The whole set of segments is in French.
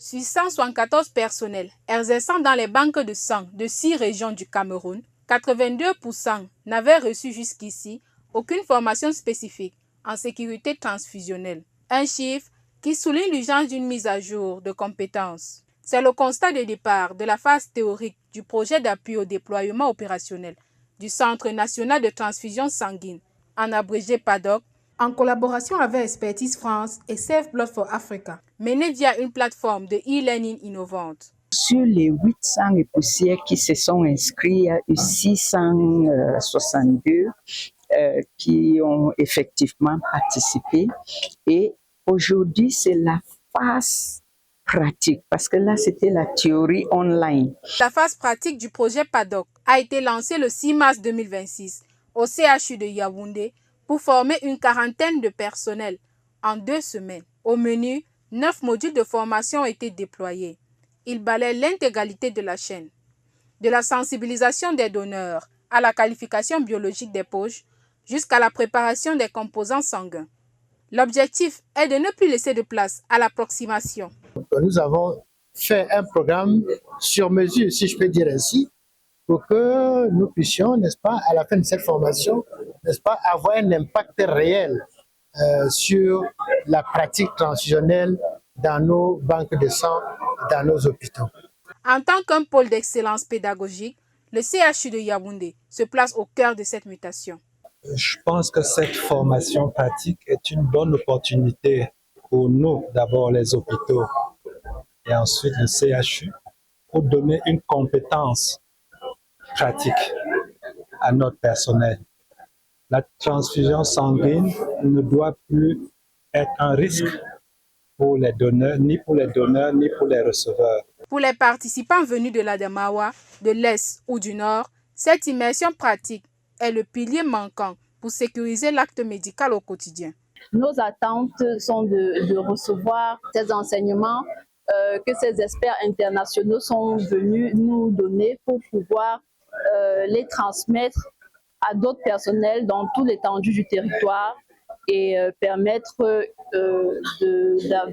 Sur 174 personnels exerçant dans les banques de sang de 6 régions du Cameroun, 82% n'avaient reçu jusqu'ici aucune formation spécifique en sécurité transfusionnelle. Un chiffre qui souligne l'urgence d'une mise à jour de compétences. C'est le constat de départ de la phase théorique du projet d'appui au déploiement opérationnel du Centre national de transfusion sanguine, en abrégé PADOC, en collaboration avec Expertise France et Save Blood for Africa, mené via une plateforme de e-learning innovante. Sur les 800 et poussières qui se sont inscrits, il y a eu 662 qui ont effectivement participé. Et aujourd'hui, c'est la phase pratique, parce que là, c'était la théorie online. La phase pratique du projet PADOC a été lancée le 6 mars 2026 au CHU de Yaoundé pour former une quarantaine de personnels en 2 semaines. Au menu, 9 modules de formation ont été déployés. Ils balaient l'intégralité de la chaîne, de la sensibilisation des donneurs à la qualification biologique des poches jusqu'à la préparation des composants sanguins. L'objectif est de ne plus laisser de place à l'approximation. Nous avons fait un programme sur mesure, si je peux dire ainsi, pour que nous puissions, n'est-ce pas, à la fin de cette formation, n'est-ce pas, avoir un impact réel sur la pratique transfusionnelle dans nos banques de sang, dans nos hôpitaux. En tant qu'un pôle d'excellence pédagogique, le CHU de Yaoundé se place au cœur de cette mutation. Je pense que cette formation pratique est une bonne opportunité pour nous, d'abord les hôpitaux et ensuite le CHU, pour donner une compétence pratique à notre personnel. La transfusion sanguine ne doit plus être un risque pour les donneurs, ni pour les receveurs. Pour les participants venus de l'Adamawa, de l'Est ou du Nord, cette immersion pratique est le pilier manquant pour sécuriser l'acte médical au quotidien. Nos attentes sont de recevoir ces enseignements que ces experts internationaux sont venus nous donner pour pouvoir les transmettre à d'autres personnels dans tout l'étendue du territoire et permettre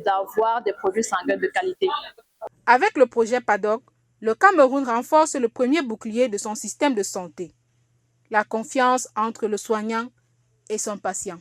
d'avoir des produits sanguins de qualité. Avec le projet PADOC, le Cameroun renforce le premier bouclier de son système de santé, la confiance entre le soignant et son patient.